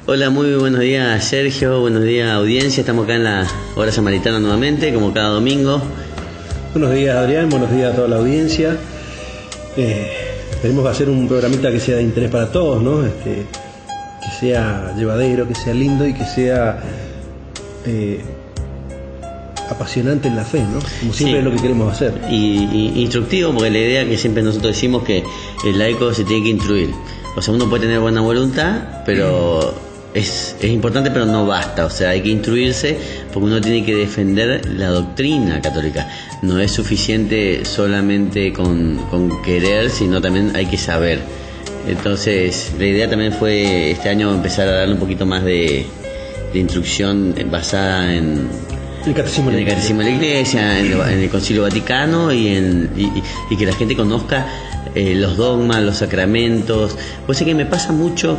Hola, muy buenos días Sergio, buenos días audiencia, estamos acá en la Hora Samaritana nuevamente, como cada domingo. Buenos días Adrián, buenos días a toda la audiencia. Tenemos que hacer un programita que sea de interés para todos, ¿no? Que sea llevadero, que sea lindo y que sea apasionante en la fe, ¿no? Como siempre es lo que queremos hacer. Y instructivo, porque la idea que siempre nosotros decimos que el laico se tiene que instruir. O sea, uno puede tener buena voluntad, pero es importante, pero no basta. O sea, hay que instruirse porque uno tiene que defender la doctrina católica. No es suficiente solamente con querer, sino también hay que saber. Entonces, la idea también fue este año empezar a darle un poquito más de instrucción basada en el Catecismo de la Iglesia, en el Concilio Vaticano y que la gente conozca los dogmas, los sacramentos. Pues es que me pasa mucho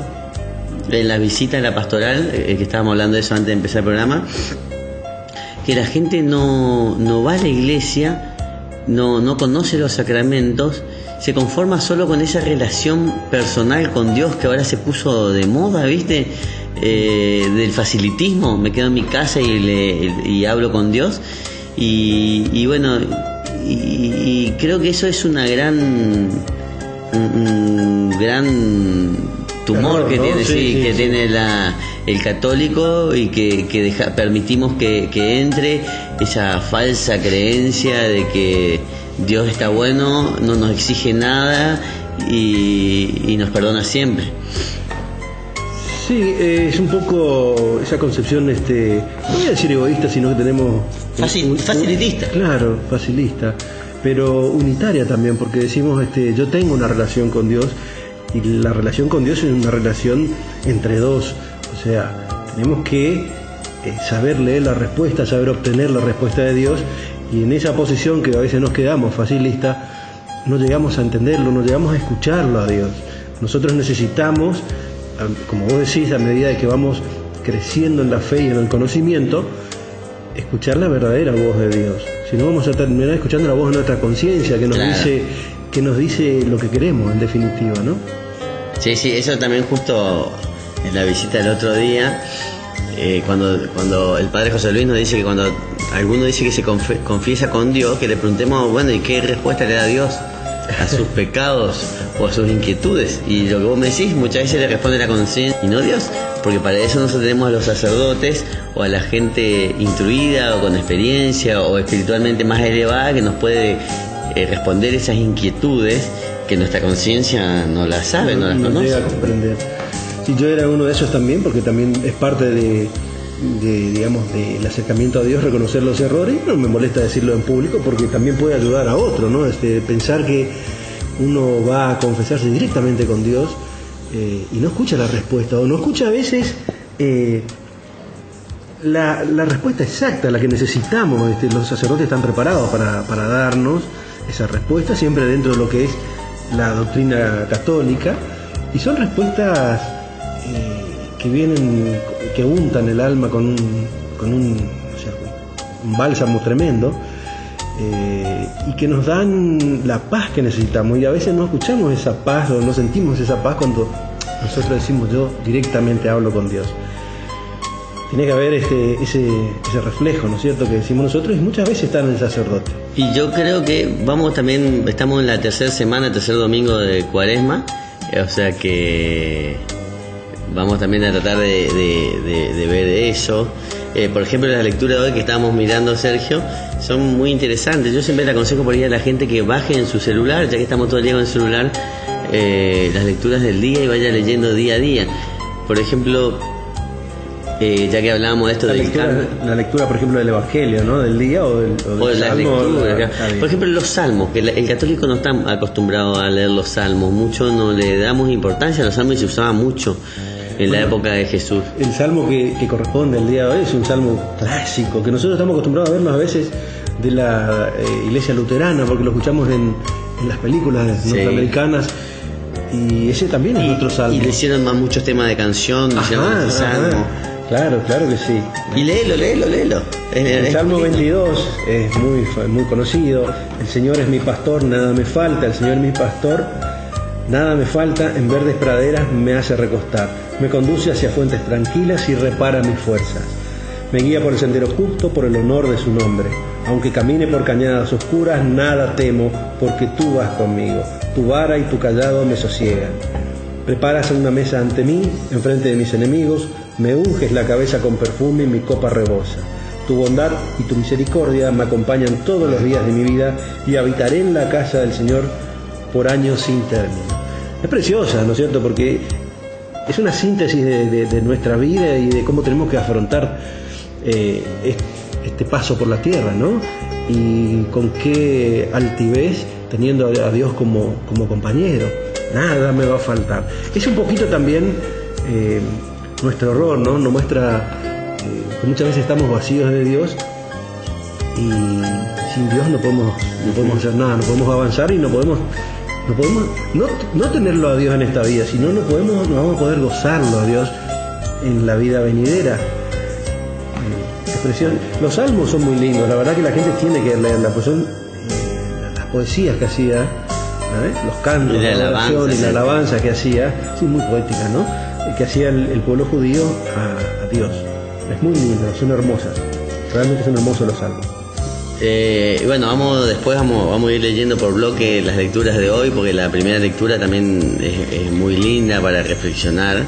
en la visita a la pastoral, que estábamos hablando de eso antes de empezar el programa, que la gente no va a la iglesia, no conoce los sacramentos, se conforma solo con esa relación personal con Dios que ahora se puso de moda, ¿viste? Del facilitismo, me quedo en mi casa y hablo con Dios y bueno, y creo que eso es un gran tumor que tiene, que tiene el católico y que permitimos que entre esa falsa creencia de que Dios está bueno, no nos exige nada y nos perdona siempre. Sí, es un poco esa concepción, no voy a decir egoísta, sino que tenemos... Facilitista. Claro, facilista, pero unitaria también, porque decimos, yo tengo una relación con Dios, y la relación con Dios es una relación entre dos. O sea, tenemos que saber leer la respuesta, saber obtener la respuesta de Dios, y en esa posición que a veces nos quedamos facilista, no llegamos a entenderlo, no llegamos a escucharlo a Dios. Nosotros necesitamos, como vos decís, a medida de que vamos creciendo en la fe y en el conocimiento, escuchar la verdadera voz de Dios. Si no, vamos a terminar escuchando la voz de nuestra conciencia que nos dice lo que queremos, en definitiva, ¿no? Sí, eso también justo en la visita del otro día, cuando el padre José Luis nos dice que cuando alguno dice que se confiesa con Dios, que le preguntemos, bueno, ¿y qué respuesta le da Dios a sus pecados o a sus inquietudes? Y lo que vos me decís, muchas veces le responde la conciencia y no Dios, porque para eso nosotros tenemos a los sacerdotes o a la gente instruida o con experiencia o espiritualmente más elevada que nos puede responder esas inquietudes que nuestra conciencia no las sabe, no las conoce. Llega a comprender. Sí, yo era uno de esos también, porque también es parte digamos, del acercamiento a Dios, reconocer los errores. No me molesta decirlo en público, porque también puede ayudar a otro, ¿no? Pensar que uno va a confesarse directamente con Dios y no escucha la respuesta, o no escucha a veces la respuesta exacta, la que necesitamos. Los sacerdotes están preparados para darnos esa respuesta, siempre dentro de lo que es la doctrina católica, y son respuestas que vienen, que untan el alma con un bálsamo tremendo, y que nos dan la paz que necesitamos. Y a veces no escuchamos esa paz o no sentimos esa paz cuando nosotros decimos: yo directamente hablo con Dios. Tiene que haber ese reflejo, ¿no es cierto?, que decimos nosotros, y muchas veces está en el sacerdote. Y yo creo que estamos en la tercer domingo de Cuaresma, o sea que vamos también a tratar de ver eso. Por ejemplo, las lecturas de hoy que estábamos mirando, Sergio, son muy interesantes. Yo siempre le aconsejo por ahí a la gente que baje en su celular, ya que estamos todo el día con el celular, las lecturas del día y vaya leyendo día a día. Por ejemplo, ya que hablábamos de esto la lectura, por ejemplo, del Evangelio, ¿no? Del día o del las Salmo, lecturas. Por ejemplo, los salmos, que el católico no está acostumbrado a leer los salmos, mucho no le damos importancia a los salmos, y se usaba mucho en la época de Jesús. El salmo que corresponde al día de hoy es un salmo clásico, que nosotros estamos acostumbrados a verlo a veces de la iglesia luterana, porque lo escuchamos en las películas norteamericanas. Y ese también es otro salmo. Y le hicieron muchos temas de canción, ese salmo. Claro que sí. Y léelo. El Salmo 22 es muy conocido. El Señor es mi pastor, nada me falta. El Señor es mi pastor, Nada me falta, en verdes praderas me hace recostar. Me conduce hacia fuentes tranquilas y repara mis fuerzas. Me guía por el sendero justo, por el honor de su nombre. Aunque camine por cañadas oscuras, nada temo, porque tú vas conmigo. Tu vara y tu cayado me sosiegan. Preparas una mesa ante mí, enfrente de mis enemigos. Me unges la cabeza con perfume y mi copa rebosa. Tu bondad y tu misericordia me acompañan todos los días de mi vida y habitaré en la casa del Señor por años sin término. Es preciosa, ¿no es cierto? Porque es una síntesis de nuestra vida y de cómo tenemos que afrontar este paso por la tierra, ¿no? Y con qué altivez, teniendo a Dios como compañero. Nada me va a faltar. Es un poquito también nuestro error, ¿no? Nos muestra que muchas veces estamos vacíos de Dios y sin Dios no podemos hacer nada, no podemos avanzar y no podemos no tenerlo a Dios en esta vida, sino no vamos a poder gozarlo a Dios en la vida venidera. Expresión. Los salmos son muy lindos, la verdad que la gente tiene que leerla, pues son las poesías que hacía, los cantos, la oración y la alabanza que hacía, sí, muy poética, ¿no? Que hacía el pueblo judío a Dios. Es muy lindo, son hermosas, realmente son hermosos los salmos. Bueno, vamos a ir leyendo por bloque las lecturas de hoy, porque la primera lectura también es muy linda para reflexionar,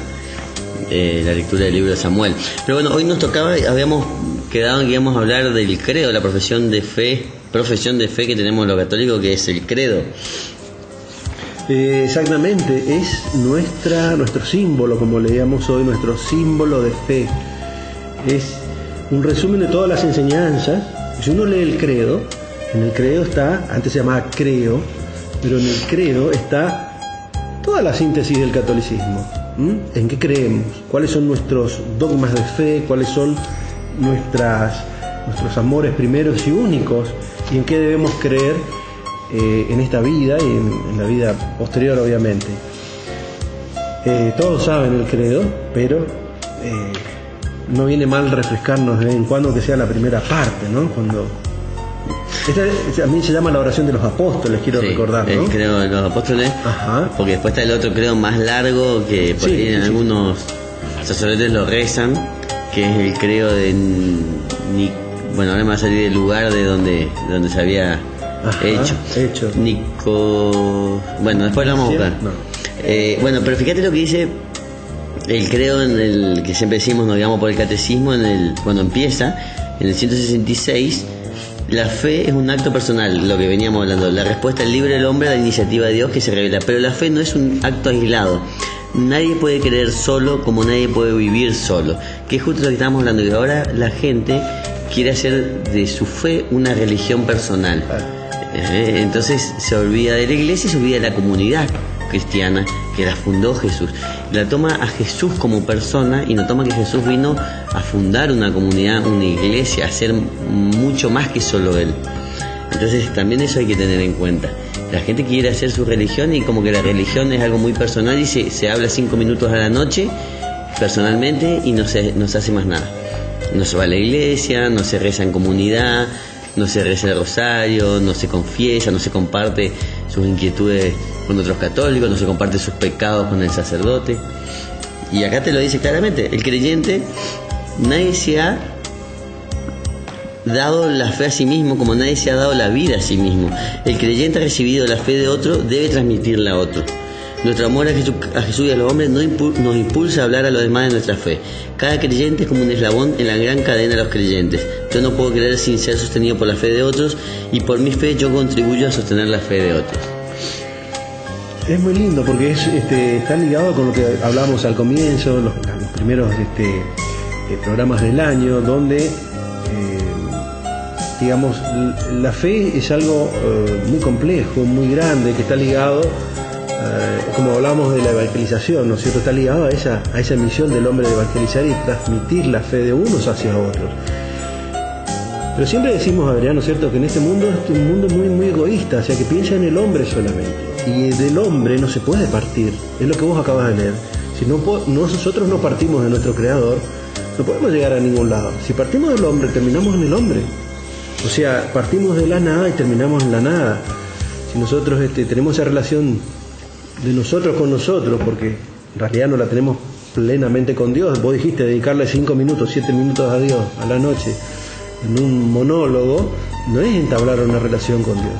la lectura del libro de Samuel. Pero bueno, hoy nos tocaba, habíamos quedado en que íbamos a hablar del credo, la profesión de fe que tenemos los católicos, que es el credo. Exactamente, es nuestro símbolo, como leíamos hoy, nuestro símbolo de fe. Es un resumen de todas las enseñanzas. Si uno lee el credo, en el credo está, antes se llamaba creo, pero en el credo está toda la síntesis del catolicismo. ¿En qué creemos? ¿Cuáles son nuestros dogmas de fe? ¿Cuáles son nuestros amores primeros y únicos? ¿Y en qué debemos creer en esta vida y en la vida posterior, obviamente? Todos saben el credo, pero no viene mal refrescarnos de vez en cuando, que sea la primera parte, ¿no? Cuando esta también se llama la oración de los apóstoles, quiero recordar, ¿no? El credo de los apóstoles. Ajá. Porque después está el otro credo más largo que por ahí en algunos sacerdotes lo rezan, que es el credo de bueno, ahora me va a salir el lugar de donde se había hecho. Bueno, después lo vamos a buscar. No. Bueno, pero fíjate lo que dice el credo, en el que siempre decimos, nos guiamos por el catecismo, cuando empieza, en el 166, la fe es un acto personal, lo que veníamos hablando, la respuesta libre del hombre a la iniciativa de Dios que se revela, pero la fe no es un acto aislado. Nadie puede creer solo como nadie puede vivir solo, que es justo lo que estábamos hablando, que ahora la gente quiere hacer de su fe una religión personal. Entonces se olvida de la iglesia y se olvida de la comunidad cristiana que la fundó Jesús. La toma a Jesús como persona y no toma que Jesús vino a fundar una comunidad, una iglesia, a hacer mucho más que solo Él. Entonces también eso hay que tener en cuenta. La gente quiere hacer su religión y como que la religión es algo muy personal y se habla 5 minutos a la noche personalmente y no se hace más nada. No se va a la iglesia, no se reza en comunidad, no se reza el rosario, no se confiesa, no se comparte sus inquietudes con otros católicos, no se comparte sus pecados con el sacerdote. Y acá te lo dice claramente, el creyente, nadie se ha dado la fe a sí mismo como nadie se ha dado la vida a sí mismo. El creyente ha recibido la fe de otro, debe transmitirla a otro. Nuestro amor a Jesús y a los hombres nos impulsa a hablar a los demás de nuestra fe. Cada creyente es como un eslabón en la gran cadena de los creyentes. Yo no puedo creer sin ser sostenido por la fe de otros, y por mi fe yo contribuyo a sostener la fe de otros. Es muy lindo porque está ligado con lo que hablábamos al comienzo, los primeros programas del año, donde digamos, la fe es algo muy complejo, muy grande, que está ligado, como hablamos de la evangelización, ¿no es cierto? Está ligado a esa misión del hombre de evangelizar y transmitir la fe de unos hacia otros. Pero siempre decimos, Adrián, ¿no es cierto?, que en este mundo es un mundo muy, muy egoísta, o sea, que piensa en el hombre solamente. Y del hombre no se puede partir, es lo que vos acabas de leer. Si nosotros no partimos de nuestro Creador, no podemos llegar a ningún lado. Si partimos del hombre, terminamos en el hombre. O sea, partimos de la nada y terminamos en la nada. Si nosotros tenemos esa relación de nosotros con nosotros, porque en realidad no la tenemos plenamente con Dios. Vos dijiste dedicarle 5 minutos, 7 minutos a Dios a la noche en un monólogo, no es entablar una relación con Dios.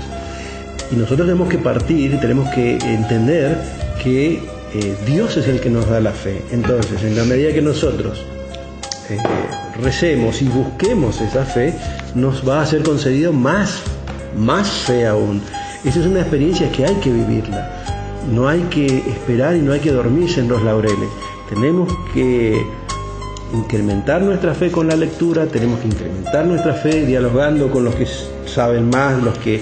Y nosotros tenemos que partir, tenemos que entender que Dios es el que nos da la fe. Entonces, en la medida que nosotros recemos y busquemos esa fe, nos va a ser concedido más fe aún. Esa es una experiencia que hay que vivirla. No hay que esperar y no hay que dormirse en los laureles. Tenemos que incrementar nuestra fe con la lectura, tenemos que incrementar nuestra fe dialogando con los que saben más, los que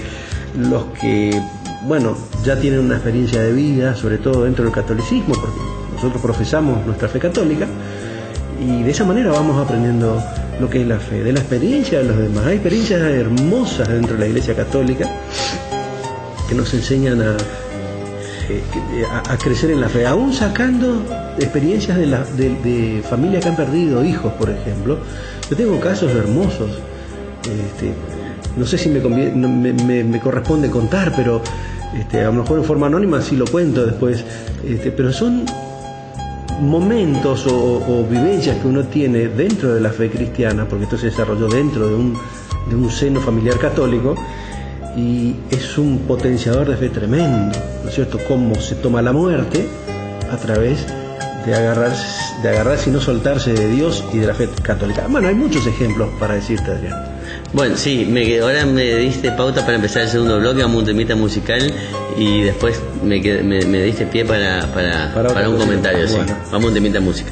bueno, ya tienen una experiencia de vida, sobre todo dentro del catolicismo, porque nosotros profesamos nuestra fe católica, y de esa manera vamos aprendiendo lo que es la fe, de la experiencia de los demás. Hay experiencias hermosas dentro de la Iglesia Católica que nos enseñan a crecer en la fe, aún sacando experiencias de familias que han perdido hijos, por ejemplo. Yo tengo casos hermosos, no sé si me corresponde contar, pero a lo mejor en forma anónima sí lo cuento después, pero son momentos o vivencias que uno tiene dentro de la fe cristiana, porque esto se desarrolló dentro de un seno familiar católico, y es un potenciador de fe tremendo, ¿no es cierto? Cómo se toma la muerte a través de agarrarse y no soltarse de Dios y de la fe católica. Bueno, hay muchos ejemplos para decirte, Adrián. Bueno, sí, ahora me diste pauta para empezar el segundo bloque, vamos a un temita musical y después me diste pie para un comentario, bueno. Sí. Vamos a un temita música.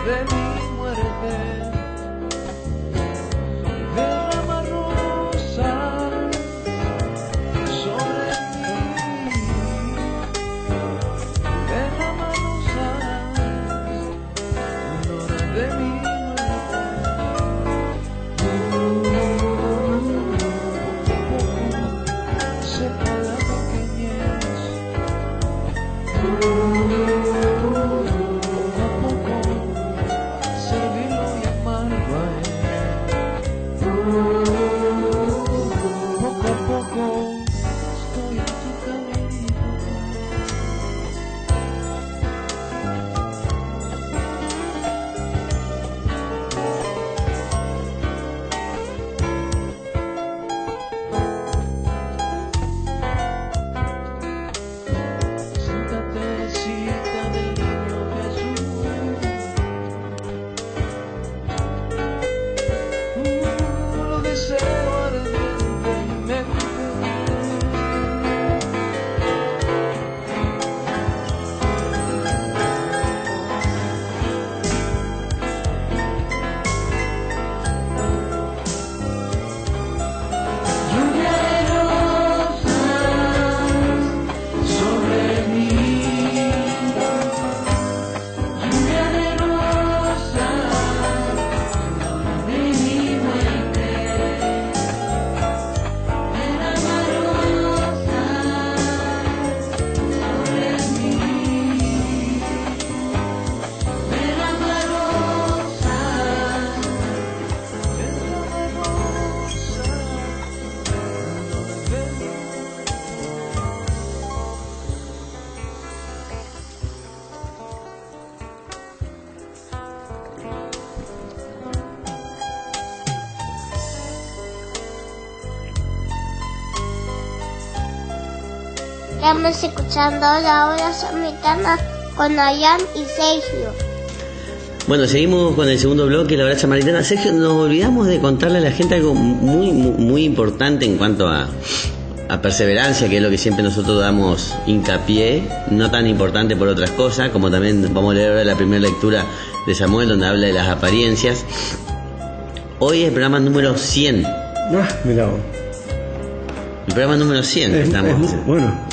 De mi muerte, derrama Poco a poco estoy en tu camino. Siéntate cerca del niño Jesús. Lo deseo ardientemente. Lluvia de rosas sobre mí. Lluvia de rosas de mi muerte. Derrama rosas sobre mí. Derrama rosas. Estamos escuchando la hora samaritana con Ayan y Sergio. Bueno, seguimos con el segundo bloque, la hora samaritana. Sergio, nos olvidamos de contarle a la gente algo muy importante en cuanto a perseverancia, que es lo que siempre nosotros damos hincapié, no tan importante por otras cosas, como también vamos a leer ahora la primera lectura de Samuel, donde habla de las apariencias. Hoy es el programa número 100. Mirá vos. El programa número 100 que estamos. Bueno,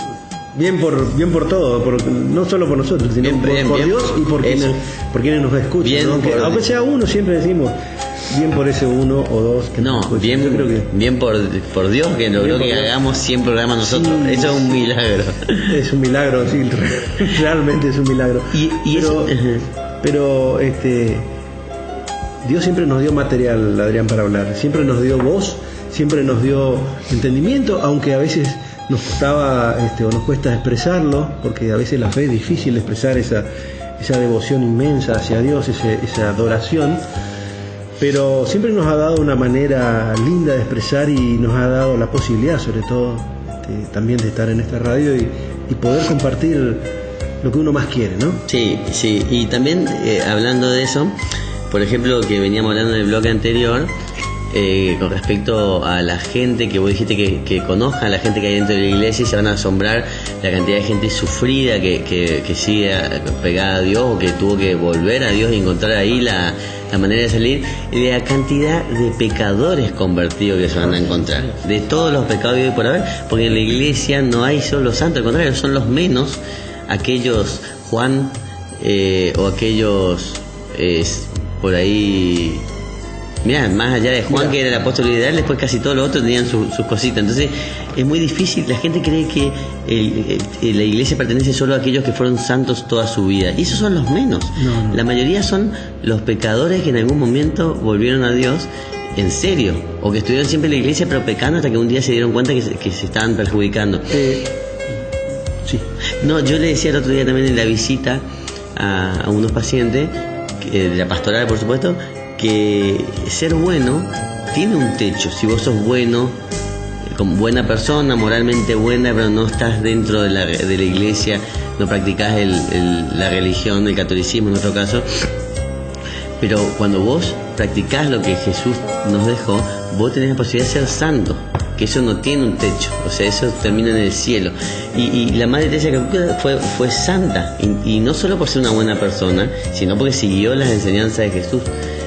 bien por todo, no solo por nosotros, sino Bien, por bien. Dios y por quienes nos escuchan. Bien, ¿no? Aunque sea uno, siempre decimos, bien por ese uno o dos que No, nos escuchan. bien, Yo creo que bien por Dios que logró Bien por que Dios. hagamos 100 programas nosotros. Sí. Eso es un milagro. es un milagro, sí, realmente es un milagro. Y pero Dios siempre nos dio material, Adrián, para hablar. Siempre nos dio voz, siempre nos dio entendimiento, aunque a veces nos costaba o nos cuesta expresarlo, porque a veces la fe es difícil expresar esa devoción inmensa hacia Dios, esa adoración. Pero siempre nos ha dado una manera linda de expresar y nos ha dado la posibilidad, sobre todo, también de estar en esta radio y poder compartir lo que uno más quiere, ¿no? Sí, y también hablando de eso, por ejemplo, que veníamos hablando en el bloque anterior, con respecto a la gente que vos dijiste que conozcan a la gente que hay dentro de la iglesia y se van a asombrar la cantidad de gente sufrida que sigue pegada a Dios o que tuvo que volver a Dios y encontrar ahí la manera de salir, y de la cantidad de pecadores convertidos que se van a encontrar, de todos los pecados que hay por haber, porque en la iglesia no hay solo santos, al contrario, son los menos aquellos Juan o aquellos por ahí. Mirá, más allá de Juan, que era el apóstol ideal, después casi todos los otros tenían sus cositas. Entonces es muy difícil, la gente cree que la iglesia pertenece solo a aquellos que fueron santos toda su vida, y esos son los menos. No. La mayoría son los pecadores que en algún momento volvieron a Dios en serio, o que estuvieron siempre en la iglesia pero pecando hasta que un día se dieron cuenta que se estaban perjudicando. Sí. No, yo le decía el otro día también en la visita a unos pacientes, de la pastoral por supuesto, que ser bueno tiene un techo. Si vos sos bueno, como buena persona, moralmente buena, pero no estás dentro de la iglesia, no practicás la religión, el catolicismo en nuestro caso, pero cuando vos practicás lo que Jesús nos dejó, vos tenés la posibilidad de ser santo, que eso no tiene un techo, o sea, eso termina en el cielo. Y la Madre Teresa de Calcuta fue santa, y no solo por ser una buena persona, sino porque siguió las enseñanzas de Jesús.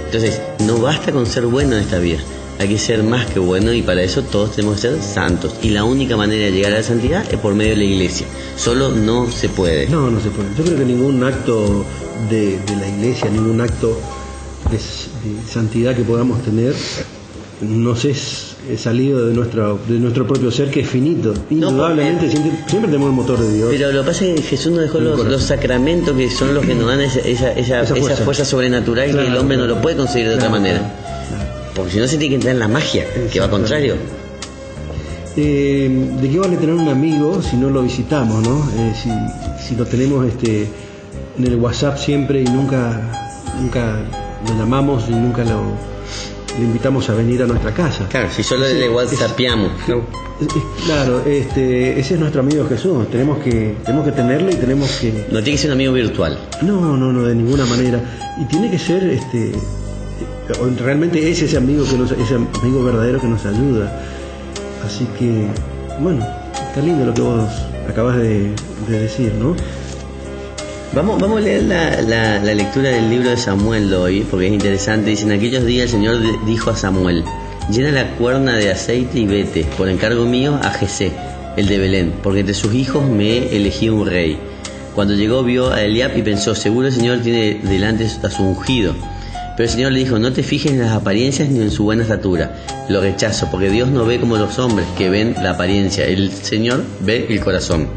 Entonces, no basta con ser bueno en esta vida, hay que ser más que bueno, y para eso todos tenemos que ser santos. Y la única manera de llegar a la santidad es por medio de la iglesia. Solo no se puede. No se puede. Yo creo que ningún acto de la iglesia, ningún acto de santidad que podamos tener, nos es salido de nuestro propio ser, que es finito. Indudablemente, siempre tenemos el motor de Dios. Pero lo que pasa es que Jesús nos dejó los sacramentos, que son los que nos dan esa fuerza sobrenatural, claro, que el hombre no lo puede conseguir de otra manera. Porque si no se tiene que entrar en la magia, que va contrario. ¿De qué vale tener un amigo si no lo visitamos, ¿no? Si lo tenemos en el WhatsApp siempre y nunca lo llamamos y nunca lo invitamos a venir a nuestra casa. Claro, si solo le whatsappeamos. Claro, ese es nuestro amigo Jesús. Tenemos que tenerlo y tenemos que... No tiene que ser un amigo virtual. No, de ninguna manera. Y tiene que ser realmente es ese amigo ese amigo verdadero que nos ayuda. Así que, bueno, está lindo lo que vos acabas de decir, ¿no? Vamos a leer la lectura del libro de Samuel de hoy, porque es interesante. Dice: en aquellos días el Señor dijo a Samuel: llena la cuerna de aceite y vete, por encargo mío, a Jesé, el de Belén, porque entre sus hijos me elegí un rey. Cuando llegó vio a Eliab y pensó: seguro el Señor tiene delante a su ungido. Pero el Señor le dijo: no te fijes en las apariencias ni en su buena estatura. Lo rechazo, porque Dios no ve como los hombres que ven la apariencia. El Señor ve el corazón.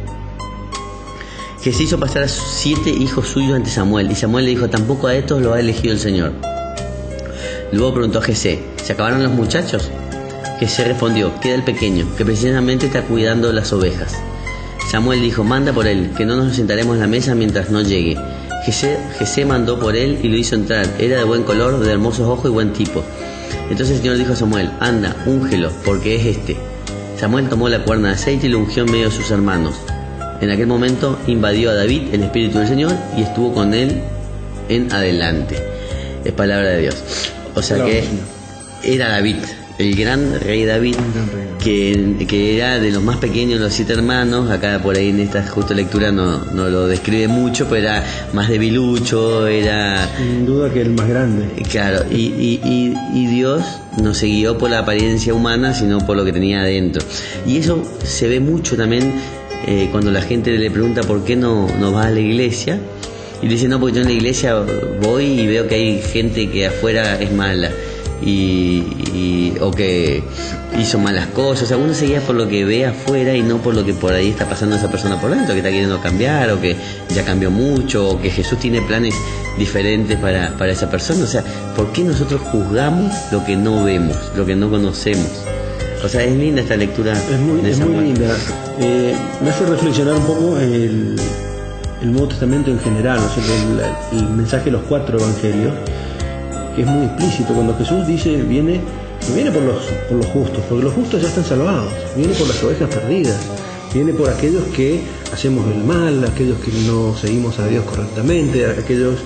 Jesé hizo pasar a 7 hijos suyos ante Samuel, y Samuel le dijo: tampoco a estos lo ha elegido el Señor. Luego preguntó a Jesé: ¿se acabaron los muchachos? Jesé respondió: queda el pequeño, que precisamente está cuidando las ovejas. Samuel dijo: manda por él, que no nos sentaremos en la mesa mientras no llegue. Jesé mandó por él y lo hizo entrar. Era de buen color, de hermosos ojos y buen tipo. Entonces el Señor dijo a Samuel: anda, úngelo, porque es este. Samuel tomó la cuerna de aceite y lo ungió en medio de sus hermanos. En aquel momento invadió a David el Espíritu del Señor y estuvo con él en adelante. Es palabra de Dios. O sea que era David, el gran rey David, que era de los más pequeños de los 7 hermanos. Acá por ahí en esta justo lectura no lo describe mucho, pero era más debilucho, era... Sin duda que el más grande. Claro, y Dios no se guió por la apariencia humana, sino por lo que tenía adentro. Y eso se ve mucho también cuando la gente le pregunta por qué no vas a la iglesia. Y dice: no, porque yo en la iglesia voy y veo que hay gente que afuera es mala. O que hizo malas cosas. O sea, uno se guía por lo que ve afuera y no por lo que por ahí está pasando esa persona por dentro, que está queriendo cambiar, o que ya cambió mucho, o que Jesús tiene planes diferentes para esa persona. O sea, ¿por qué nosotros juzgamos lo que no vemos, lo que no conocemos? O sea, es linda esta lectura. Es muy linda. Me hace reflexionar un poco el Nuevo Testamento en general, o sea, el mensaje de los 4 evangelios. Es muy explícito cuando Jesús dice: no viene por los justos, porque los justos ya están salvados, viene por las ovejas perdidas, viene por aquellos que hacemos el mal, aquellos que no seguimos a Dios correctamente, aquellos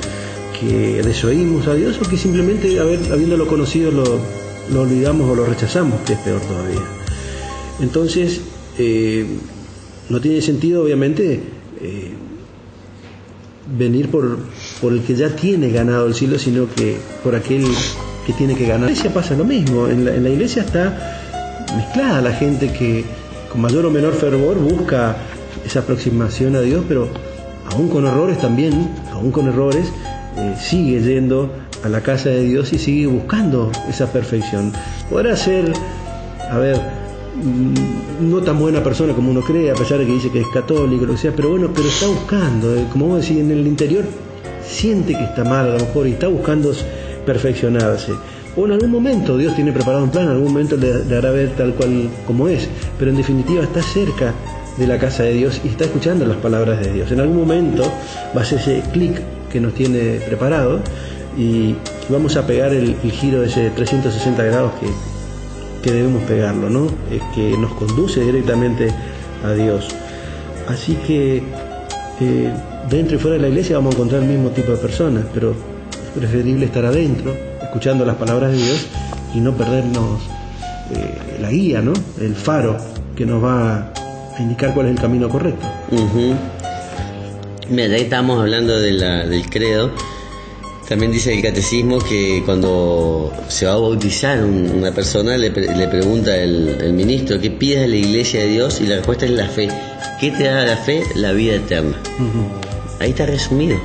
que desoímos a Dios, o que simplemente habiéndolo conocido lo olvidamos o lo rechazamos, que es peor todavía. Entonces no tiene sentido, obviamente, venir por el que ya tiene ganado el cielo, sino que por aquel que tiene que ganar. En la iglesia pasa lo mismo. En la iglesia está mezclada la gente que con mayor o menor fervor busca esa aproximación a Dios, pero aún con errores sigue yendo a la casa de Dios y sigue buscando esa perfección. Podrá ser, no tan buena persona como uno cree, a pesar de que dice que es católico, lo que sea, pero está buscando, como vos decís, en el interior siente que está mal a lo mejor y está buscando perfeccionarse. O en algún momento Dios tiene preparado un plan, en algún momento le hará ver tal cual como es, pero en definitiva está cerca de la casa de Dios y está escuchando las palabras de Dios. En algún momento va a ser ese clic que nos tiene preparado y vamos a pegar el giro de ese 360 grados que debemos pegarlo, ¿no? Es que nos conduce directamente a Dios. Así que dentro y fuera de la iglesia vamos a encontrar el mismo tipo de personas, pero es preferible estar adentro, escuchando las palabras de Dios y no perdernos la guía, ¿no? El faro que nos va a indicar cuál es el camino correcto. Mira, ya que estábamos hablando del credo, también dice el catecismo que cuando se va a bautizar una persona le pregunta el ministro: ¿qué pides a la iglesia de Dios? Y la respuesta es la fe. ¿Qué te da la fe? La vida eterna. Ahí está resumido.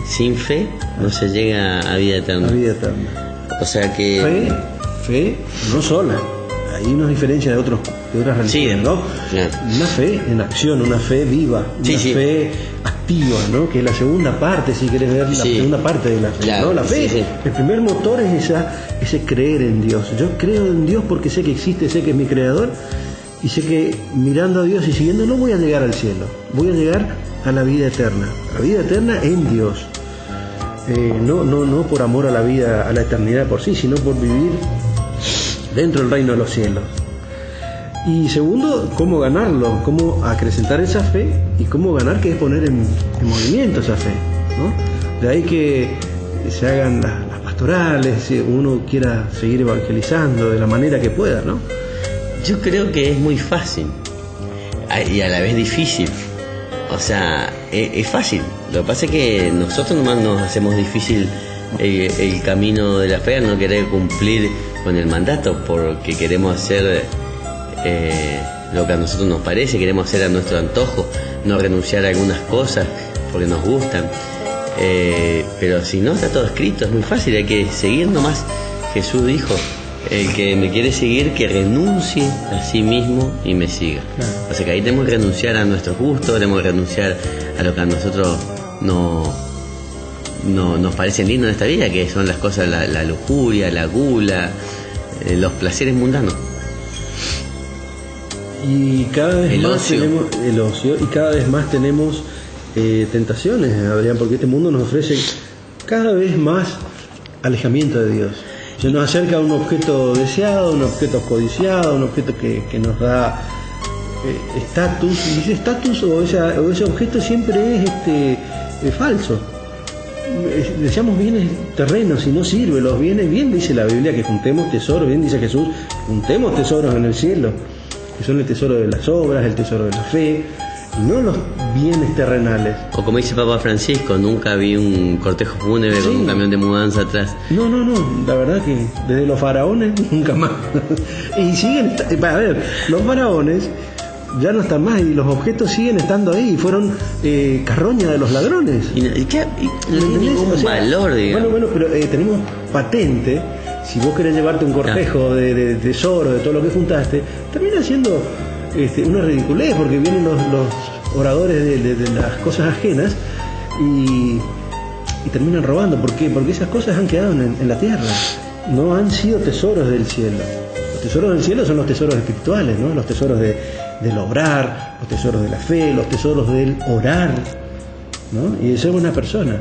Sin fe no se llega a vida eterna. La vida eterna. O sea que... Fe no sola. Ahí nos diferencia de otras religiones, ¿no? Claro. Una fe en acción, una fe viva, una fe activa activa, ¿no? Que es la segunda parte, si querés ver, la Sí. segunda parte de la fe, Claro, ¿no? La fe, sí, sí. el primer motor es ese creer en Dios. Yo creo en Dios porque sé que existe, sé que es mi creador, y sé que mirando a Dios y siguiéndolo voy a llegar al cielo, voy a llegar a la vida eterna en Dios. No por amor a la vida, a la eternidad por sí, sino por vivir dentro del reino de los cielos. Y segundo, cómo ganarlo, cómo acrecentar esa fe y cómo ganar, que es poner en movimiento esa fe, ¿no? De ahí que se hagan las pastorales, si uno quiera seguir evangelizando de la manera que pueda, ¿no? Yo creo que es muy fácil y a la vez difícil. O sea, es fácil. Lo que pasa es que nosotros nomás nos hacemos difícil el camino de la fe, al no querer cumplir con el mandato, porque queremos hacer lo que a nosotros nos parece, queremos hacer a nuestro antojo, no renunciar a algunas cosas porque nos gustan. Pero si no, está todo escrito, es muy fácil, hay que seguir nomás. Jesús dijo: el que me quiere seguir, que renuncie a sí mismo y me siga. Claro. O sea que ahí tenemos que renunciar a nuestros gustos, tenemos que renunciar a lo que a nosotros no nos parece lindo en esta vida, que son las cosas, la lujuria, la gula, los placeres mundanos. Y cada vez El más ocio. tenemos el ocio, y cada vez más tenemos tentaciones, Adrián, porque este mundo nos ofrece cada vez más alejamiento de Dios. Se nos acerca a un objeto deseado, un objeto codiciado, un objeto que nos da estatus, y ese estatus o ese objeto siempre es falso. Deseamos bienes terrenos y no sirve. Los bienes, bien dice la Biblia que juntemos tesoros, bien dice Jesús, juntemos tesoros en el cielo, que son el tesoro de las obras, el tesoro de la fe, y no los bienes terrenales. O como dice Papa Francisco, nunca vi un cortejo fúnebre con Sí. un camión de mudanza atrás. No, la verdad que desde los faraones nunca más. Y siguen, a ver, los faraones ya no están más y los objetos siguen estando ahí, y fueron carroña de los ladrones. Y no tiene ¿Entendés? ningún O sea, valor, digamos. Bueno, pero tenemos patente. Si vos querés llevarte un cortejo de tesoro, de todo lo que juntaste, termina siendo una ridiculez, porque vienen los oradores de las cosas ajenas y terminan robando. ¿Por qué? Porque esas cosas han quedado en la tierra, no han sido tesoros del cielo. Los tesoros del cielo son los tesoros espirituales, ¿no? Los tesoros del obrar, los tesoros de la fe, los tesoros del orar, ¿no? Y de ser buena persona.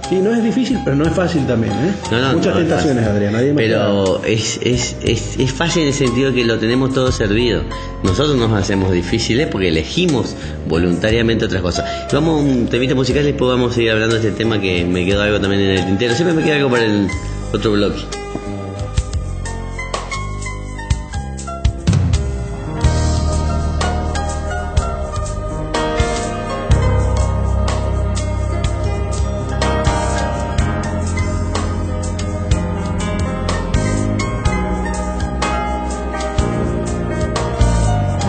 Sí, no es difícil, pero no es fácil también, ¿eh? No, Muchas no es tentaciones, fácil. Adrián. Nadie me Pero es fácil en el sentido que lo tenemos todo servido. Nosotros nos hacemos difíciles porque elegimos voluntariamente otras cosas. Vamos a un temita musical y después vamos a seguir hablando de este tema, que me quedó algo también en el tintero. Siempre me queda algo para el otro bloque.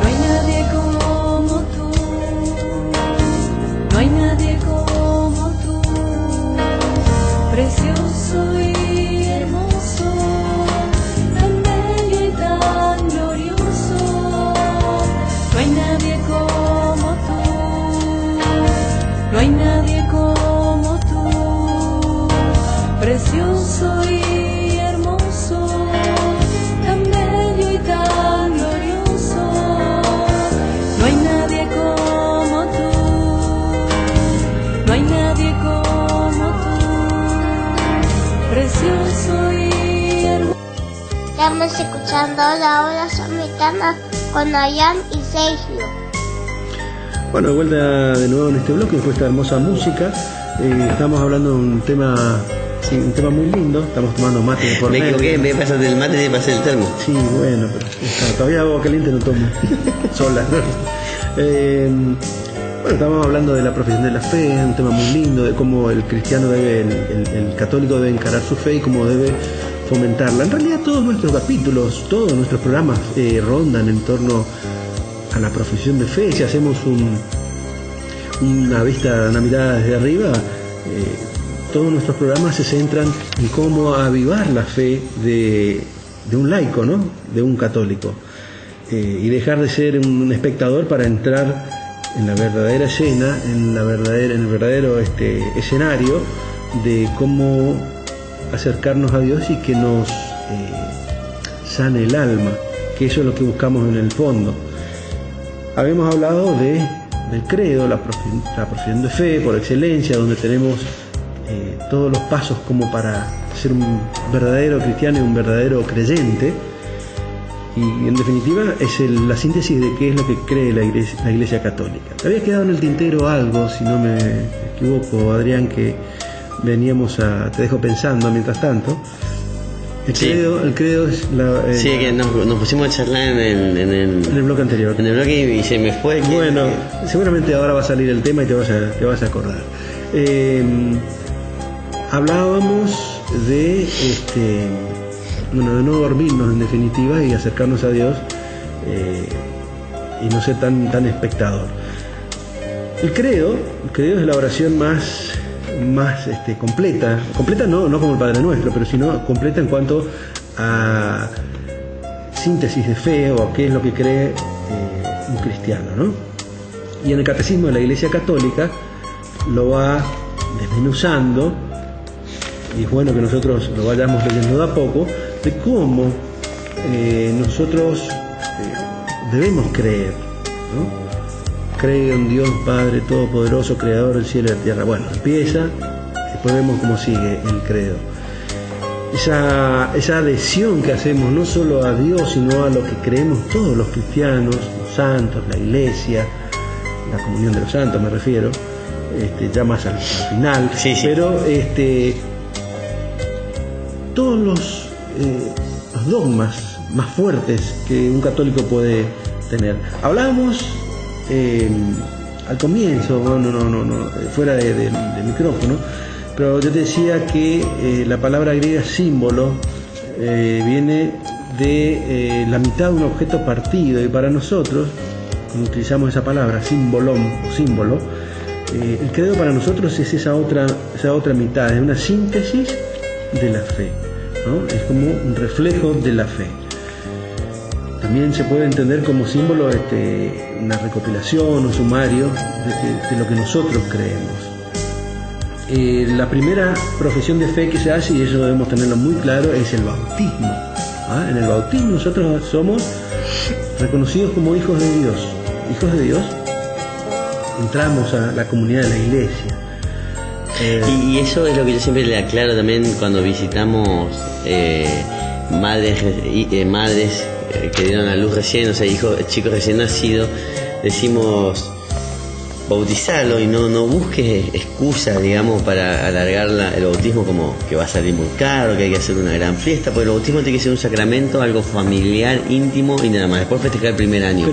No hay nadie como tú, no hay nadie como tú, precioso y hermoso, tan bello y tan glorioso. No hay nadie como tú, no hay nadie como tú, precioso y hermoso, tan bello y tan glorioso. No hay nadie como tú, no hay nadie como tú, precioso y hermoso. Estamos escuchando la hora samaritana con Nayan y Sergio. Bueno, de vuelta de nuevo en este bloque, después de esta hermosa música. Estamos hablando de un tema muy lindo. Estamos tomando mate por Me medio. equivoqué, en vez de pasarte el mate, te pasé el termo. Sí, bueno, pero todavía agua caliente no tomo. Sola. Bueno, estamos hablando de la profesión de la fe, un tema muy lindo, de cómo el cristiano debe, el católico debe encarar su fe y cómo debe fomentarla. En realidad todos nuestros capítulos, todos nuestros programas rondan en torno a la profesión de fe. Si hacemos una mirada desde arriba, todos nuestros programas se centran en cómo avivar la fe de un laico, ¿no? De un católico, y dejar de ser un espectador para entrar en la verdadera escena, en el verdadero escenario de cómo acercarnos a Dios y que nos sane el alma, que eso es lo que buscamos en el fondo. Habíamos hablado del credo, la profesión de fe por excelencia, donde tenemos todos los pasos como para ser un verdadero cristiano y un verdadero creyente. Y en definitiva es la síntesis de qué es lo que cree la Iglesia Católica. Te había quedado en el tintero algo, si no me equivoco, Adrián, que te dejo pensando mientras tanto. El credo es sí, que nos pusimos a charlar en el bloque anterior. En el bloque y se me fue. Bueno, seguramente ahora va a salir el tema y te vas a acordar. Hablábamos de de no dormirnos en definitiva y acercarnos a Dios y no ser tan espectador. El credo es la oración más completa no como el Padre Nuestro, pero sino completa en cuanto a síntesis de fe o a qué es lo que cree un cristiano, ¿no? Y en el Catecismo de la Iglesia Católica lo va desmenuzando, y es bueno que nosotros lo vayamos leyendo de a poco, de cómo nosotros debemos creer, ¿no? Cree en Dios Padre Todopoderoso, Creador del cielo y de la tierra. Bueno, empieza, después vemos cómo sigue el credo. Esa adhesión que hacemos no solo a Dios, sino a lo que creemos todos los cristianos, los santos, la Iglesia, la comunión de los santos me refiero, ya más al final, sí. Pero todos los dogmas más fuertes que un católico puede tener. Hablábamos al comienzo, no, fuera del micrófono, pero yo te decía que la palabra griega símbolo viene de la mitad de un objeto partido, y para nosotros, cuando utilizamos esa palabra, símbolón o símbolo, el credo para nosotros es esa otra mitad, es una síntesis de la fe, ¿no? Es como un reflejo de la fe. También se puede entender como símbolo una recopilación o sumario de lo que nosotros creemos. La primera profesión de fe que se hace, y eso debemos tenerlo muy claro, es el bautismo. En el bautismo nosotros somos reconocidos como hijos de Dios. Hijos de Dios, entramos a la comunidad de la Iglesia. Y eso es lo que yo siempre le aclaro también cuando visitamos madres que dieron a luz recién, o sea, chicos recién nacidos. Decimos bautizarlo y no busques excusas, digamos, para alargar el bautismo, como que va a salir muy caro, que hay que hacer una gran fiesta, porque el bautismo tiene que ser un sacramento, algo familiar, íntimo y nada más. Después festejar el primer año.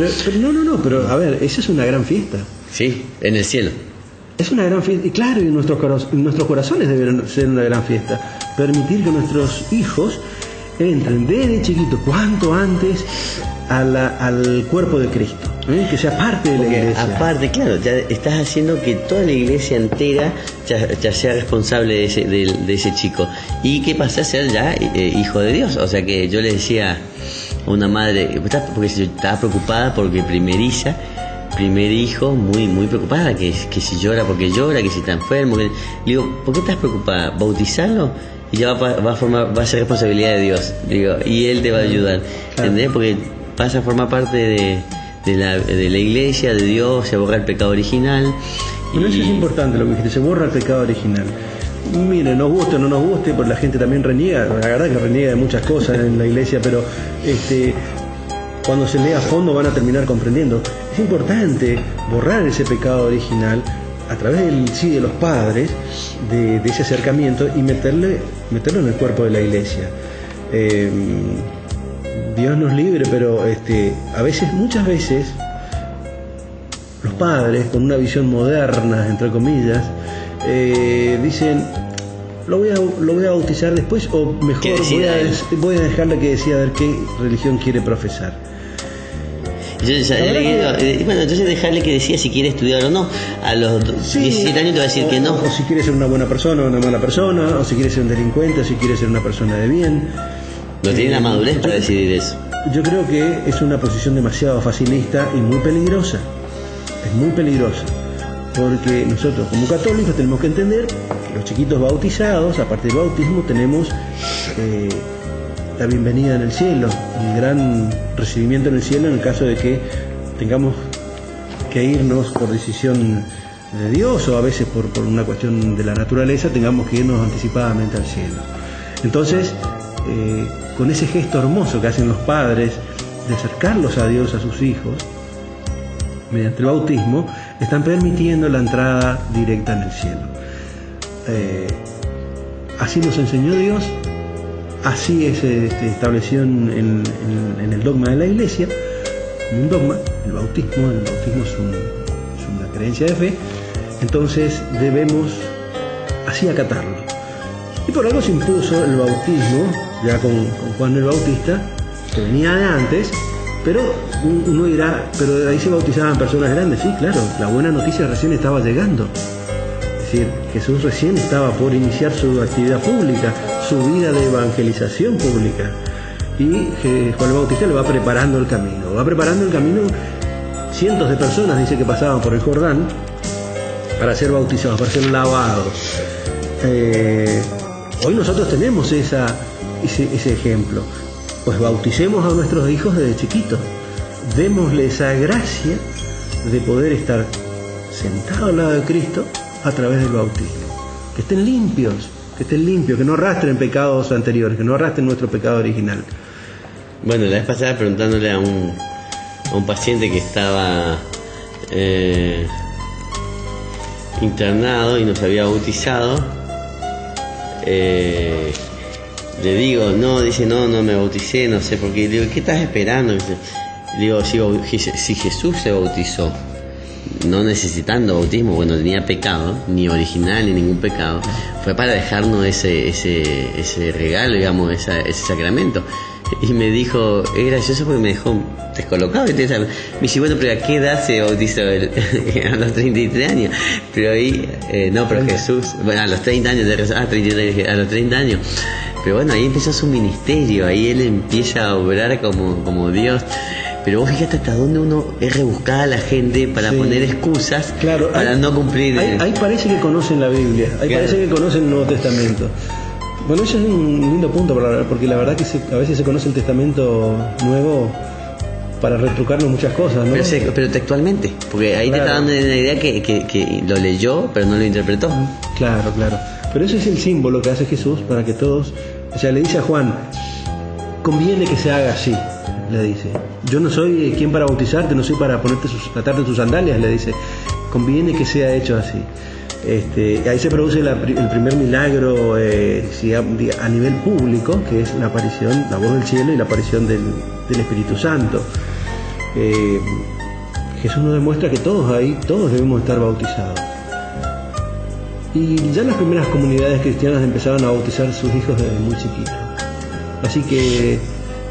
Pero a ver, esa es una gran fiesta. Sí, en el cielo. Es una gran fiesta, y claro, y nuestros corazones deben ser una gran fiesta. Permitir que nuestros hijos entren desde chiquitos, cuanto antes, al cuerpo de Cristo, que sea parte de la Iglesia. Aparte, claro, ya estás haciendo que toda la Iglesia entera ya sea responsable de ese chico. ¿Y qué pasa? A ser ya hijo de Dios. O sea que yo le decía a una madre, porque estaba preocupada porque primer hijo, muy muy preocupada, que si llora porque llora, que si está enfermo. Le digo, ¿por qué estás preocupada? ¿Bautizarlo? Y ya va a ser responsabilidad de Dios, digo, y Él te va a ayudar, claro. ¿Entendés? Porque vas a formar parte de la Iglesia, de Dios, se borra el pecado original. Bueno, eso es importante lo que dijiste, se borra el pecado original. Mire, nos guste o no nos guste, porque la gente también reniega, la verdad que reniega de muchas cosas en la Iglesia, pero cuando se lee a fondo van a terminar comprendiendo. Es importante borrar ese pecado original a través de los padres, de ese acercamiento, y meterlo en el cuerpo de la Iglesia. Dios nos libre, pero muchas veces los padres, con una visión moderna, entre comillas, dicen, lo voy a bautizar después, o mejor voy a dejarle que decida a ver qué religión quiere profesar. Entonces dejarle que decida si quiere estudiar o no. A los 17 años te va a decir que no. O si quiere ser una buena persona o una mala persona, o si quiere ser un delincuente, o si quiere ser una persona de bien. No tiene la madurez para decidir eso. Yo creo que es una posición demasiado facilista y muy peligrosa. es muy peligrosa, porque nosotros como católicos tenemos que entender que los chiquitos bautizados, a partir del bautismo, tenemos la bienvenida en el cielo, el gran recibimiento en el cielo en el caso de que tengamos que irnos por decisión de Dios, o a veces por una cuestión de la naturaleza tengamos que irnos anticipadamente al cielo. Entonces, con ese gesto hermoso que hacen los padres de acercarlos a Dios, a sus hijos, mediante el bautismo, están permitiendo la entrada directa en el cielo. Así nos enseñó Dios, así es estableció en el dogma de la Iglesia, un dogma, el bautismo es una creencia de fe. Entonces debemos así acatarlo. Y por algo se impuso el bautismo, ya con Juan el Bautista, que venía de antes, pero uno dirá, pero ahí se bautizaban personas grandes. Sí, claro, la buena noticia recién estaba llegando. Es decir, Jesús recién estaba por iniciar su actividad pública, su vida de evangelización pública. Y Juan el Bautista le va preparando el camino. Cientos de personas, dice, que pasaban por el Jordán para ser bautizados, para ser lavados. Hoy nosotros tenemos ese ejemplo. Pues bauticemos a nuestros hijos desde chiquitos. Démosle esa gracia de poder estar sentados al lado de Cristo a través del bautismo. Que estén limpios, que no arrastren pecados anteriores, que no arrastren nuestro pecado original. Bueno, la vez pasada preguntándole a un paciente que estaba internado y nos había bautizado, le digo, no me bauticé, no sé por qué. Le digo, ¿qué estás esperando? Le digo, si Jesús se bautizó no necesitando bautismo, bueno, no tenía pecado, ni original ni ningún pecado, fue para dejarnos ese regalo, digamos, ese sacramento. Y me dijo, es gracioso porque me dejó descolocado. Me dice, bueno, pero ¿a qué edad se bautizó él? A los 33 años. Pero ahí, no, pero Jesús, bueno, a los 30 años, 33, a los 30 años. Pero bueno, ahí empezó su ministerio, ahí él empieza a obrar como Dios. Pero vos fíjate hasta dónde uno es rebuscada la gente para poner excusas, claro, para no cumplir. Ahí parece que conocen la Biblia, ahí parece que conocen el Nuevo Testamento. Bueno, eso es un lindo punto para hablar, porque la verdad que a veces se conoce el Testamento Nuevo para retrucarnos muchas cosas, ¿no? Pero textualmente, porque ahí te está dando una idea que lo leyó, pero no lo interpretó. Claro. Pero ese es el símbolo que hace Jesús para que todos, o sea, le dice a Juan, conviene que se haga así, le dice. Yo no soy quien para bautizarte, no soy para atarte tus sandalias, le dice. Conviene que sea hecho así. Ahí se produce el primer milagro a nivel público, que es la aparición, la voz del cielo y la aparición del Espíritu Santo. Jesús nos demuestra que todos debemos estar bautizados. Y ya las primeras comunidades cristianas empezaron a bautizar a sus hijos desde muy chiquitos. Así que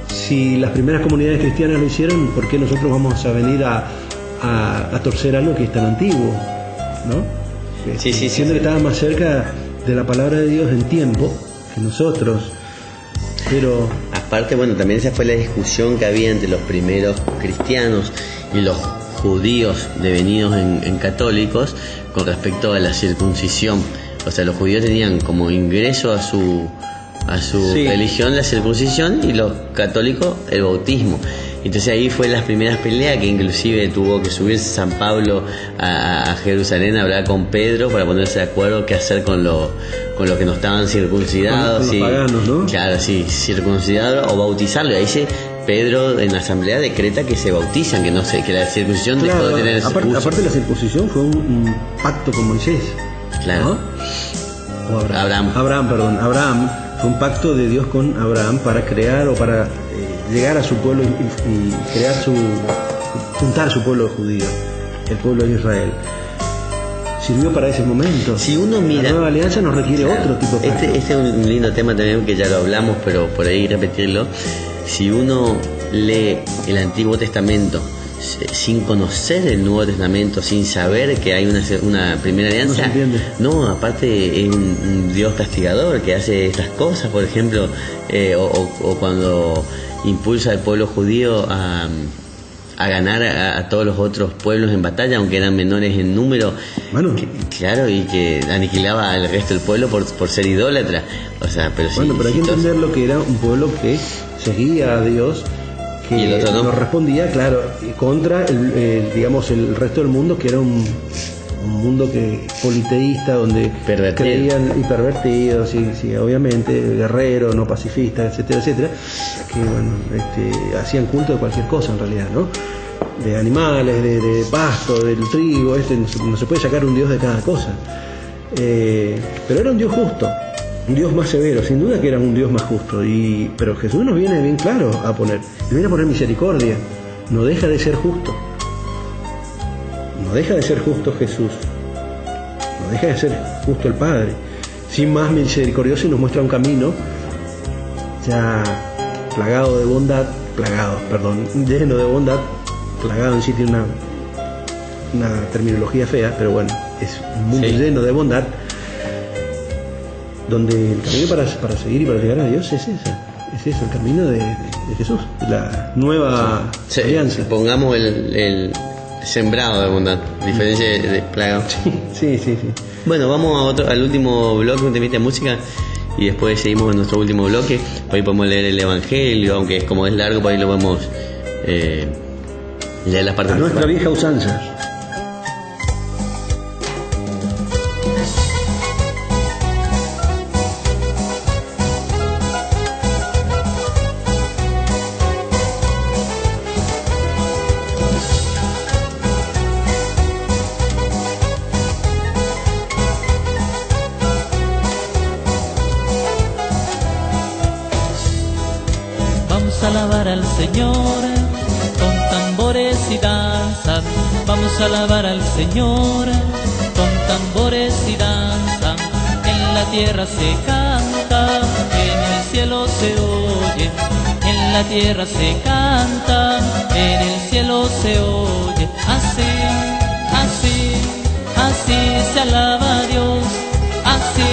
si las primeras comunidades cristianas lo hicieron, ¿por qué nosotros vamos a venir a torcer algo que es tan antiguo, ¿no? Siendo que estaba más cerca de la palabra de Dios en tiempo que nosotros. Pero aparte, bueno, también esa fue la discusión que había entre los primeros cristianos y los judíos devenidos en católicos con respecto a la circuncisión. O sea, los judíos tenían como ingreso a su religión la circuncisión, y los católicos el bautismo. Entonces ahí fue las primeras peleas, que inclusive tuvo que subirse San Pablo a Jerusalén a hablar con Pedro para ponerse de acuerdo qué hacer con los que no estaban circuncidados. Con los paganos, ¿no? Claro, sí, circuncidar o bautizarlo. Y ahí Pedro en la asamblea decreta que se bautizan, que la circuncisión dejó de tener ese uso. Aparte la circuncisión fue un pacto con Moisés. Claro. ¿No? O Abraham fue un pacto de Dios con Abraham para crear o para llegar a su pueblo y crear juntar su pueblo judío, el pueblo de Israel. Sirvió para ese momento. Si uno mira, la nueva alianza nos requiere otro tipo de pacto. Este es un lindo tema también, que ya lo hablamos, pero por ahí repetirlo. Si uno lee el Antiguo Testamento sin conocer el Nuevo Testamento, sin saber que hay una primera alianza, no, aparte es un Dios castigador que hace estas cosas, por ejemplo, o cuando impulsa al pueblo judío a a ganar a todos los otros pueblos en batalla, aunque eran menores en número. Bueno. Claro, y que aniquilaba al resto del pueblo por ser idólatra. O sea, pero sí. Bueno, pero hay que entender lo que era un pueblo que seguía a Dios, que Y el otro no. nos respondía, claro, contra digamos el resto del mundo, que era un mundo que politeísta, donde Pervertido. creían y pervertidos, sí, obviamente, guerreros, no pacifistas, etcétera, etcétera, que bueno, hacían culto de cualquier cosa en realidad, ¿no? De animales, de pasto, del trigo, no se puede sacar un Dios de cada cosa. Pero era un Dios justo, un Dios más severo, sin duda que era un Dios más justo, pero Jesús nos viene bien claro a poner, nos viene a poner misericordia, no deja de ser justo. No deja de ser justo Jesús, no deja de ser justo el Padre, sin más misericordioso, y nos muestra un camino ya plagado de bondad, lleno de bondad. Plagado en sí tiene una terminología fea, pero bueno, es un mundo Sí. lleno de bondad, donde el camino para seguir y para llegar a Dios es ese, el camino de Jesús, la nueva Sí, alianza. pongamos el sembrado de bondad, diferencia de plagado. Sí. Bueno, vamos al último bloque, un temita de música, y después seguimos en nuestro último bloque. Por ahí podemos leer el Evangelio, aunque como es largo, por ahí lo podemos leer las partes A nuestra principales. vieja usanza. Vamos a alabar al Señor con tambores y danzas. Vamos a alabar al Señor con tambores y danzas. En la tierra se canta, en el cielo se oye. En la tierra se canta, en el cielo se oye. Así, así, así se alaba a Dios. Así,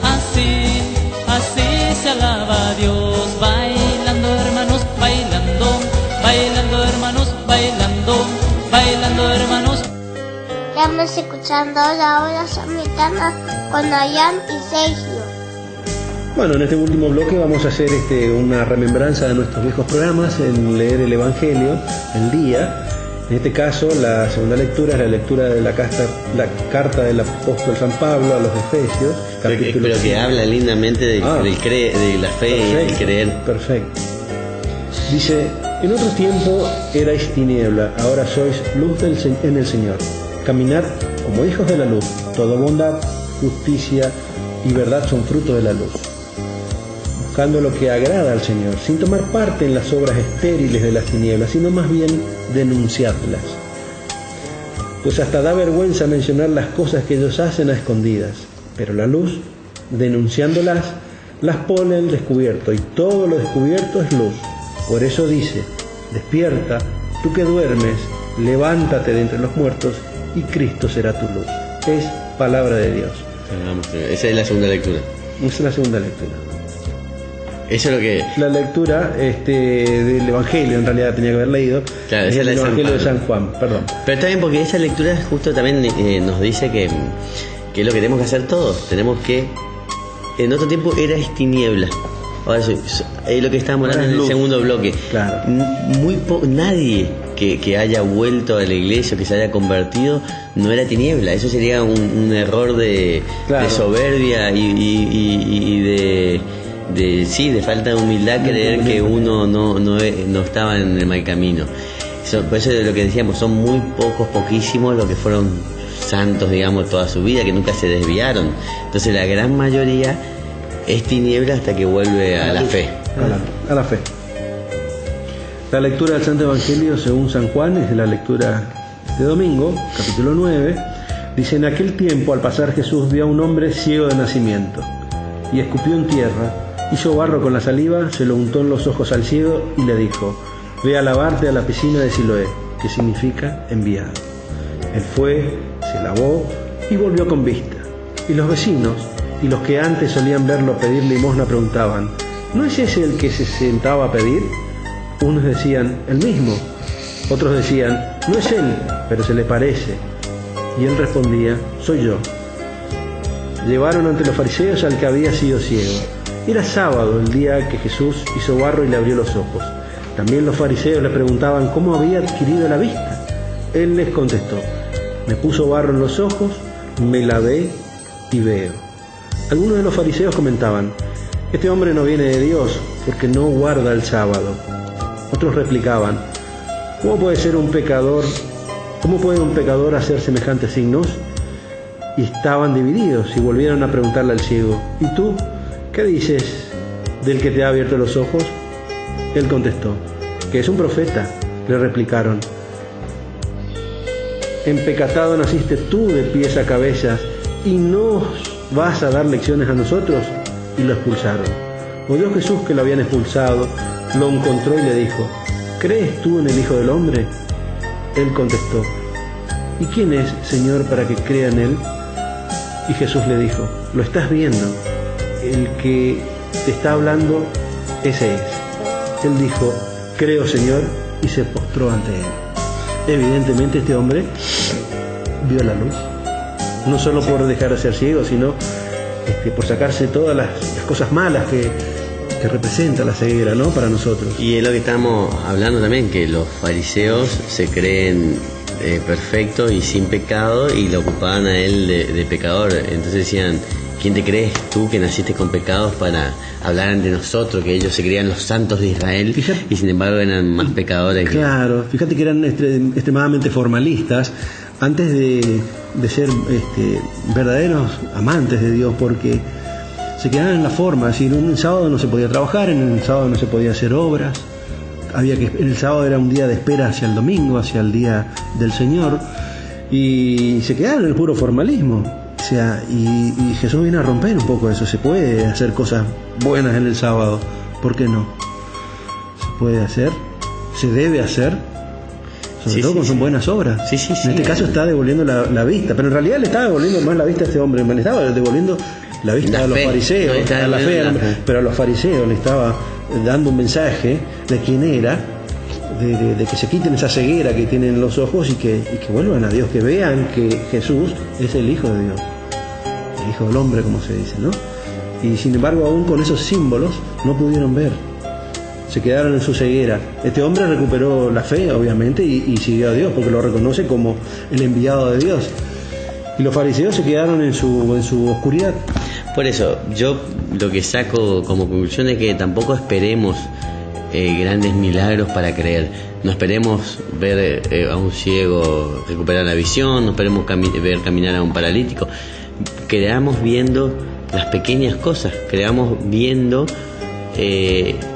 así, así se alaba a Dios. Bailando hermanos, bailando, bailando hermanos, bailando, bailando hermanos. Estamos escuchando la hora samaritana con Nayan y Sergio. Bueno, en este último bloque vamos a hacer una remembranza de nuestros viejos programas, en leer el Evangelio, el día. En este caso, la segunda lectura es la lectura de la carta del apóstol San Pablo a los Efesios, capítulo Pero que 5. habla lindamente de la fe y del creer. Perfecto. Dice: en otro tiempo erais tiniebla, ahora sois luz en el Señor. Caminad como hijos de la luz. Toda bondad, justicia y verdad son frutos de la luz, buscando lo que agrada al Señor, sin tomar parte en las obras estériles de las tinieblas, sino más bien denunciadlas. Pues hasta da vergüenza mencionar las cosas que ellos hacen a escondidas, pero la luz, denunciándolas, las pone al descubierto, y todo lo descubierto es luz. Por eso dice: despierta, tú que duermes, levántate de entre los muertos, y Cristo será tu luz. Es palabra de Dios. Esa es la segunda lectura. Esa es la segunda lectura. Eso es lo que... La lectura del Evangelio, en realidad tenía que haber leído. Claro, es esa es el la de San Evangelio de Pablo. San Juan, perdón. Pero está bien, porque esa lectura justo también nos dice que es lo que tenemos que hacer todos. Tenemos que... En otro tiempo erais tiniebla. Ahora es lo que estábamos hablando en el Luz. segundo bloque. Claro. Nadie que haya vuelto a la iglesia o que se haya convertido no era tiniebla. Eso sería un error de soberbia y de falta de humildad, creer que uno no estaba en el mal camino. Por eso es lo que decíamos, son muy poquísimos los que fueron santos, digamos, toda su vida, que nunca se desviaron. Entonces la gran mayoría es tiniebla hasta que vuelve a la fe. A la fe. La lectura del Santo Evangelio según San Juan es la lectura de domingo, capítulo 9. Dice: en aquel tiempo, al pasar Jesús, vio a un hombre ciego de nacimiento, y escupió en tierra, hizo barro con la saliva, se lo untó en los ojos al ciego y le dijo: ve a lavarte a la piscina de Siloé, que significa enviado. Él fue, se lavó y volvió con vista. Y los vecinos y los que antes solían verlo pedir limosna preguntaban: ¿no es ese el que se sentaba a pedir? Unos decían: el mismo. Otros decían, no es él, pero se le parece. Y él respondía, soy yo. Llevaron ante los fariseos al que había sido ciego. Era sábado, el día que Jesús hizo barro y le abrió los ojos. También los fariseos le preguntaban cómo había adquirido la vista. Él les contestó, me puso barro en los ojos, me lavé y veo. Algunos de los fariseos comentaban, este hombre no viene de Dios porque no guarda el sábado. Otros replicaban, ¿cómo puede un pecador hacer semejantes signos? Y estaban divididos y volvieron a preguntarle al ciego, ¿y tú qué dices del que te ha abierto los ojos? Él contestó, que es un profeta. Le replicaron, empecatado naciste tú de pies a cabezas y nos vas a dar lecciones a nosotros. Y lo expulsaron. Oyó Jesús que lo habían expulsado, lo encontró y le dijo, ¿crees tú en el Hijo del Hombre? Él contestó, ¿y quién es, Señor, para que crea en él? Y Jesús le dijo, lo estás viendo, el que te está hablando, ese es. Él dijo, creo, Señor, y se postró ante él. Evidentemente este hombre vio la luz, no solo por dejar de ser ciego, sino por sacarse todas las cosas malas que representa la ceguera, ¿no?, para nosotros. Y es lo que estamos hablando también, que los fariseos se creen perfectos y sin pecado y lo ocupaban a él de pecador. Entonces decían, ¿quién te crees tú que naciste con pecados para hablar ante nosotros? Que ellos se creían los santos de Israel, fíjate, y sin embargo eran más pecadores. Claro, fíjate que eran extremadamente formalistas antes de ser verdaderos amantes de Dios, porque se quedaban en la forma. Es decir, un sábado no se podía trabajar, en el sábado no se podía hacer obras, el sábado era un día de espera hacia el domingo, hacia el día del Señor, y se quedaron en el puro formalismo. O sea, y Jesús viene a romper un poco eso. Se puede hacer cosas buenas en el sábado, ¿por qué no? Se puede hacer, se debe hacer, sobre todo con buenas obras. En este caso está devolviendo la vista, pero en realidad le estaba devolviendo más la vista a este hombre, le estaba devolviendo la vista a los fariseos, a la fe, pero a los fariseos le estaba dando un mensaje de quién era, de que se quiten esa ceguera que tienen los ojos y que vuelvan a Dios, que vean que Jesús es el Hijo de Dios, el Hijo del Hombre, como se dice, ¿no? Y sin embargo, aún con esos símbolos no pudieron ver, se quedaron en su ceguera. Este hombre recuperó la fe, obviamente, y siguió a Dios porque lo reconoce como el enviado de Dios. Y los fariseos se quedaron en su oscuridad. Por eso, yo lo que saco como conclusión es que tampoco esperemos grandes milagros para creer. No esperemos ver a un ciego recuperar la visión, no esperemos ver caminar a un paralítico. Creamos viendo las pequeñas cosas, creamos viendo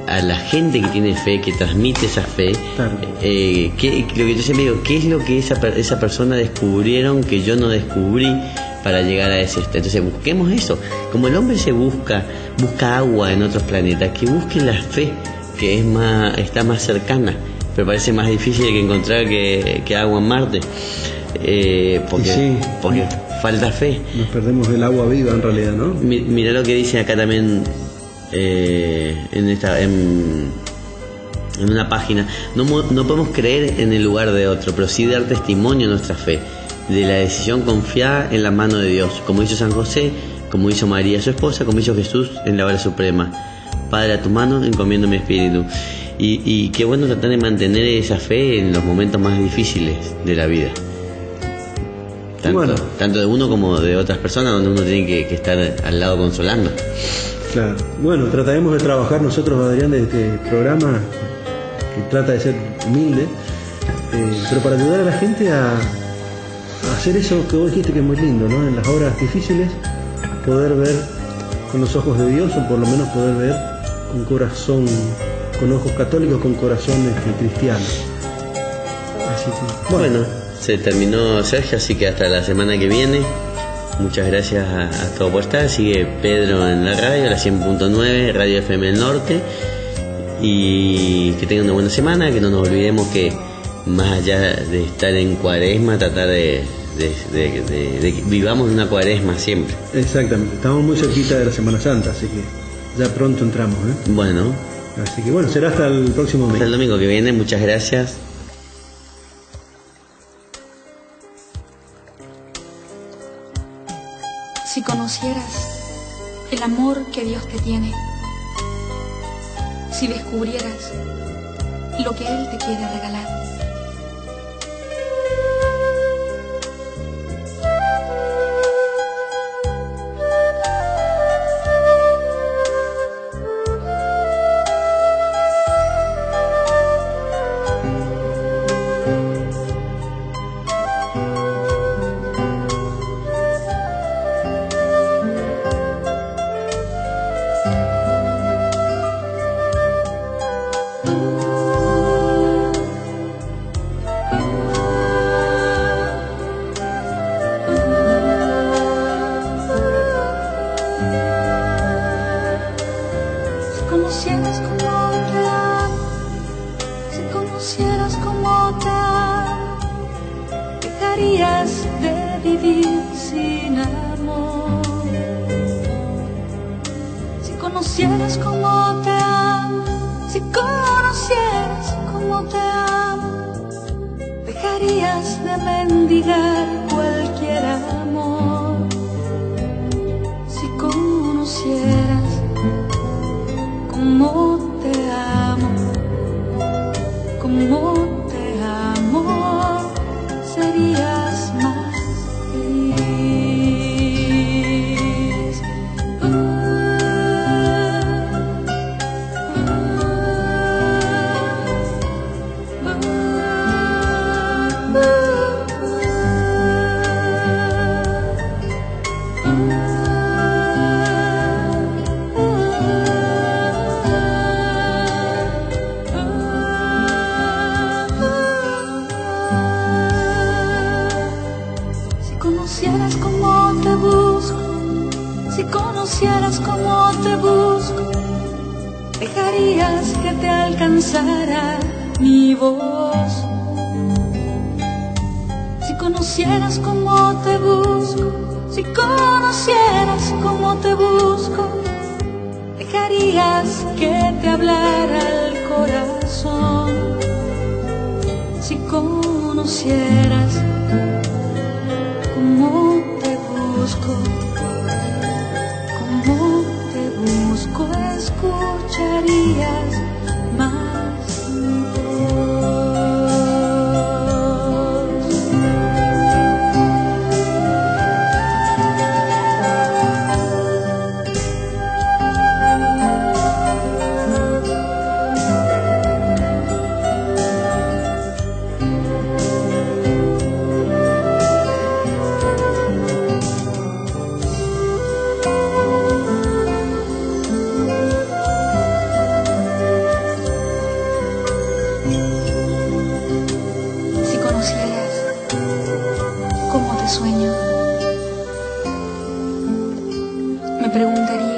a la gente que tiene fe, que transmite esa fe. Claro. Lo que yo siempre digo, ¿qué es lo que esa persona descubrieron que yo no descubrí para llegar a ese? Entonces busquemos eso. Como el hombre busca agua en otros planetas, que busque la fe, que está más cercana, pero parece más difícil que encontrar que agua en Marte, porque falta fe. Nos perdemos el agua viva en realidad, ¿no? Mirá lo que dice acá también en una página. No podemos creer en el lugar de otro, pero sí dar testimonio de nuestra fe, de la decisión confiada en la mano de Dios, como hizo San José, como hizo María su esposa, como hizo Jesús en la hora suprema. Padre, a tu mano encomiendo mi espíritu. Y qué bueno tratar de mantener esa fe en los momentos más difíciles de la vida, tanto de uno como de otras personas, donde uno tiene que estar al lado consolando. Claro. Bueno, trataremos de trabajar nosotros, Adrián, de este programa que trata de ser humilde, pero para ayudar a la gente a hacer eso que vos dijiste que es muy lindo, ¿no? En las horas difíciles, poder ver con los ojos de Dios, o por lo menos poder ver con corazón, con ojos católicos, con corazones cristianos. Así que, bueno, se terminó, Sergio, así que hasta la semana que viene. Muchas gracias a todos por estar. Sigue Pedro en la radio, la 100.9, Radio FM del Norte. Y que tengan una buena semana, que no nos olvidemos que más allá de estar en cuaresma, tratar de vivamos una cuaresma siempre. Exactamente, estamos muy cerquita de la Semana Santa, así que ya pronto entramos, ¿eh? Bueno. Así que será hasta el próximo mes. Hasta el domingo que viene, muchas gracias. Si conocieras el amor que Dios te tiene, si descubrieras lo que Él te quiere regalar. De vivir sin amor. Si conocieras cómo te amo, si conocieras cómo te amo, dejarías de mendigar cualquier amor. Si conocieras cómo te amo, cómo te amo, serías más feliz. conocieras cómo te busco, si conocieras cómo te busco, dejarías que te alcanzara mi voz. Si conocieras cómo te busco, si conocieras cómo te busco, dejarías que te hablara el corazón. Si conocieras cómo te busco, escucharías más mi sueño, me preguntaría